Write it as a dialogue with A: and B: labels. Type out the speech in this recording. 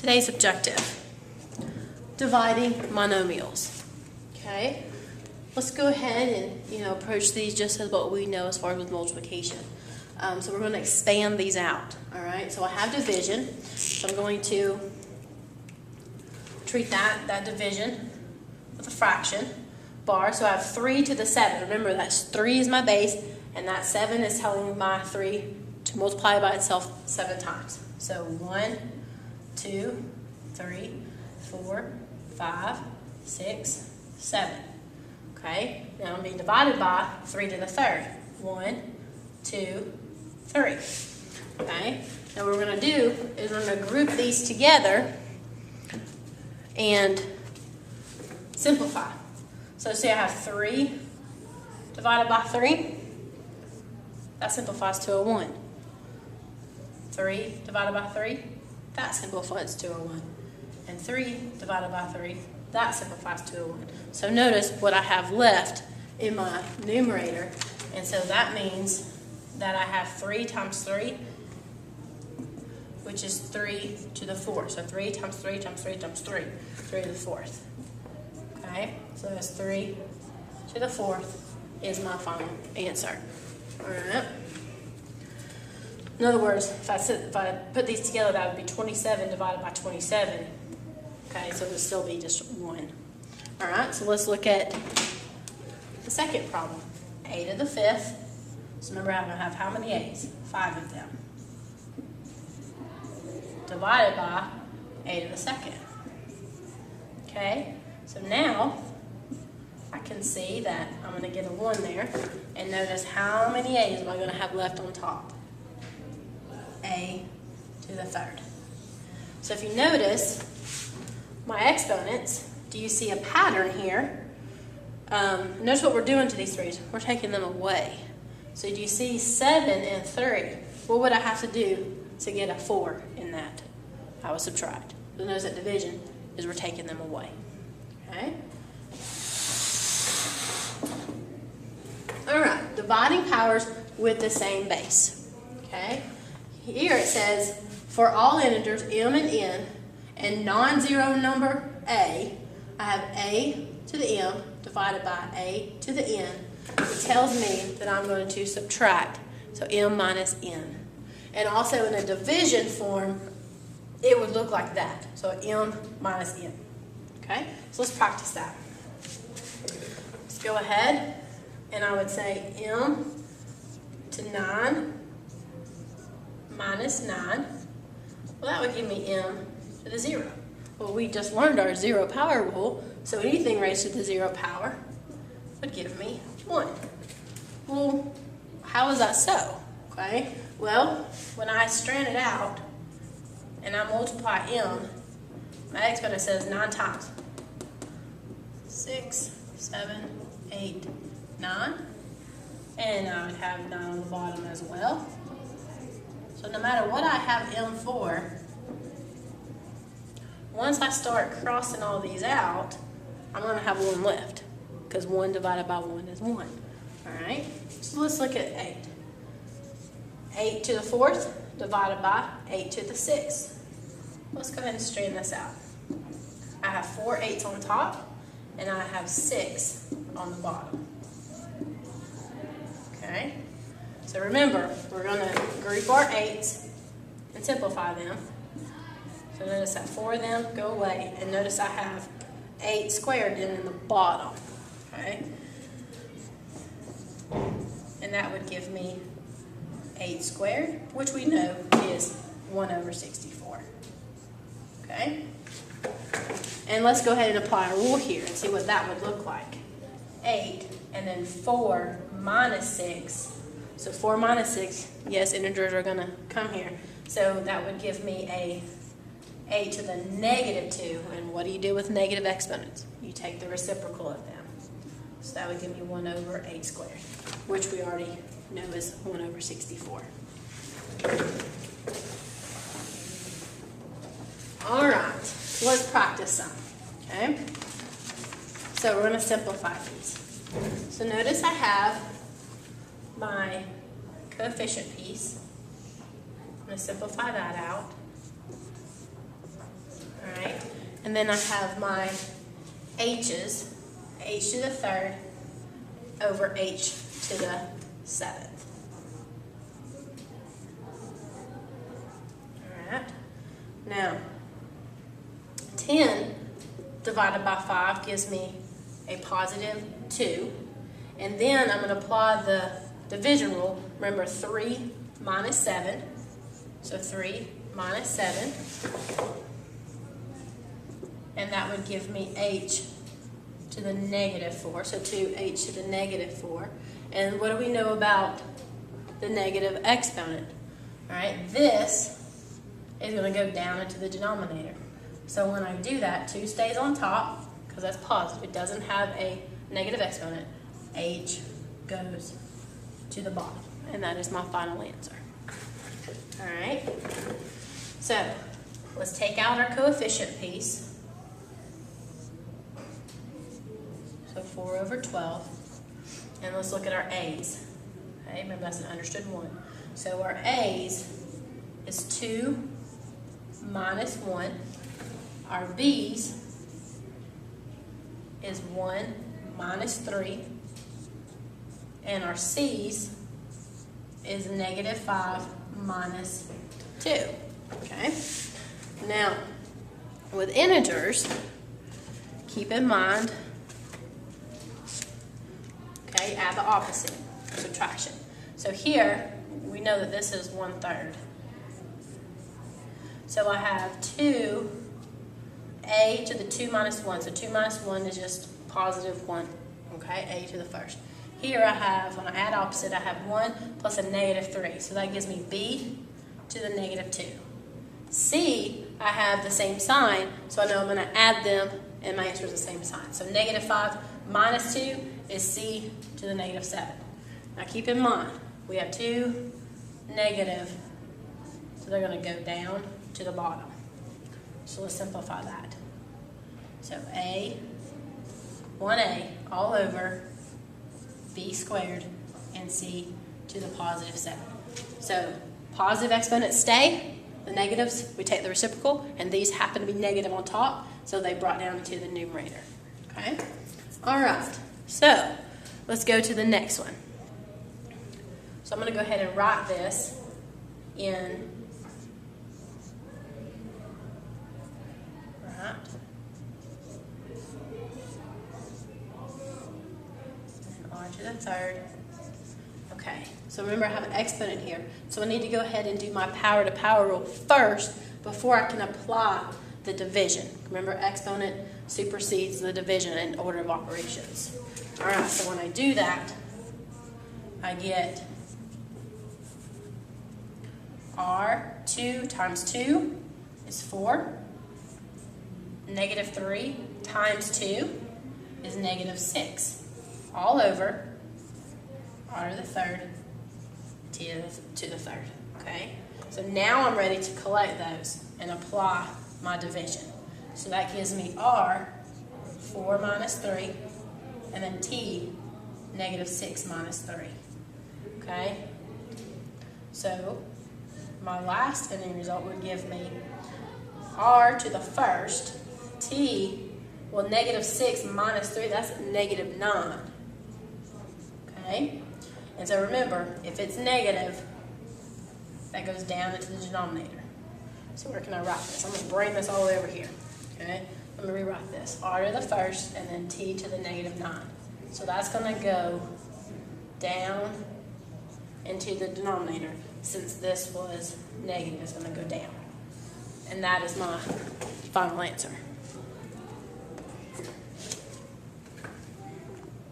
A: Today's objective, dividing monomials. Okay, let's go ahead and approach these just as what we know as far as with multiplication. So we're going to expand these out. All right, so I have division, so I'm going to treat that division with a fraction bar. So I have 3 to the 7. Remember, that's 3 is my base, and that 7 is telling my 3 to multiply by itself 7 times. So 1, 2, 3, 4, 5, 6, 7. Okay, now I'm being divided by 3 to the 3rd. 1, 2, 3. Okay, now what we're going to do is we're going to group these together and simplify. So see, I have 3 divided by 3. That simplifies to a 1. 3 divided by 3. That simplifies to a 1. And 3 divided by 3. That simplifies to a 1. So notice what I have left in my numerator. And so that means that I have 3 times 3, which is 3 to the 4th. So 3 times 3 times 3 times 3, 3 to the 4th. Okay, so that's 3 to the 4th is my final answer. All right. In other words, if I put these together, that would be 27 divided by 27. Okay, so it would still be just 1. All right, so let's look at the second problem. A to the 5th. So remember, I'm going to have how many A's? 5 of them. Divided by A to the 2nd. Okay, so now I can see that I'm going to get a 1 there. And notice how many A's am I going to have left on top? A to the 3rd. So if you notice my exponents, do you see a pattern here? Notice what we're doing to these 3's. We're taking them away. So do you see 7 and 3? What would I have to do to get a 4 in that? I would subtract. So notice that division is we're taking them away. Okay? All right, dividing powers with the same base. Okay? Here it says, for all integers m and n and non-zero number a, I have a to the m divided by a to the n. It tells me that I'm going to subtract, so m minus n. And also in a division form, it would look like that, so m minus n. Okay, so let's practice that. Let's go ahead, and I would say m to 9 minus 9. Well, that would give me m to the 0. Well, we just learned our 0 power rule, so anything raised to the 0 power would give me 1. Well, how is that so? Okay, well, when I strand it out and I multiply m, my exponent says 9 times. 6, 7, 8, 9. And I would have 9 on the bottom as well. So no matter what I have m for, once I start crossing all these out, I'm going to have 1 left, because 1 divided by 1 is 1. All right, so let's look at 8. 8 to the 4th divided by 8 to the 6th. Let's go ahead and straighten this out. I have 4 8s on top, and I have 6 on the bottom. Okay, so remember, we're going to group our 8s and simplify them. So notice that 4 of them go away, and notice I have 8 squared in the bottom. Okay, and that would give me 8 squared, which we know is 1 over 64. Okay, and let's go ahead and apply a rule here and see what that would look like. 8 and then 4 minus 6. So 4 minus 6, yes, integers are going to come here. So that would give me a to the negative 2. And what do you do with negative exponents? You take the reciprocal of them. So that would give me 1 over 8 squared, which we already know is 1 over 64. All right, let's practice some. Okay, so we're going to simplify these. So notice I have my coefficient piece. I'm going to simplify that out. And then I have my h's, h to the third over h to the 7th. Alright, now 10 divided by 5 gives me a positive 2. And then I'm going to apply the division rule. Remember, 3 minus 7. So 3 minus 7. And that would give me h to the negative 4. So 2h to the negative 4. And what do we know about the negative exponent? All right, this is going to go down into the denominator. So when I do that, 2 stays on top because that's positive. It doesn't have a negative exponent. H goes to the bottom. And that is my final answer. All right. So let's take out our coefficient piece. So 4 over 12. And let's look at our A's. Okay, remember that's an understood 1. So our A's is 2 minus 1. Our B's is 1 minus 3. And our C's is negative 5 minus 2. Okay? Now, with integers, keep in mind, okay, add the opposite, subtraction. So here, we know that this is 1/3. So I have 2a to the 2 minus 1. So 2 minus 1 is just positive 1. Okay, a to the first. Here I have, when I add opposite, I have 1 plus a negative 3. So that gives me b to the negative 2. C, I have the same sign, so I know I'm going to add them, and my answer is the same sign. So negative 5 minus 2 is c to the negative 7. Now keep in mind, we have 2 negative, so they're going to go down to the bottom. So let's simplify that. So 1a all over b squared and c to the positive 7. So positive exponents stay, the negatives, we take the reciprocal, and these happen to be negative on top, so they brought down to the numerator. Okay? All right, so let's go to the next one. So I'm going to go ahead and write this in r to the third. Okay, so remember I have an exponent here. So I need to go ahead and do my power to power rule first before I can apply the division. Remember, exponent supersedes the division in order of operations. All right, so when I do that, I get r2 times 2 is 4. Negative 3 times 2 is negative 6. All over r to the third, t to the third. Okay? So now I'm ready to collect those and apply my division. So that gives me r, 4 minus 3, and then t, negative 6 minus 3. Okay? So my last ending result would give me r to the first, t, well, negative 6 minus 3, that's negative 9. Okay? And so remember, if it's negative, that goes down into the denominator. So where can I write this? I'm going to bring this all the way over here. Okay? Let me rewrite this. R to the first, and then t to the negative 9. So that's going to go down into the denominator. Since this was negative, it's going to go down. And that is my final answer.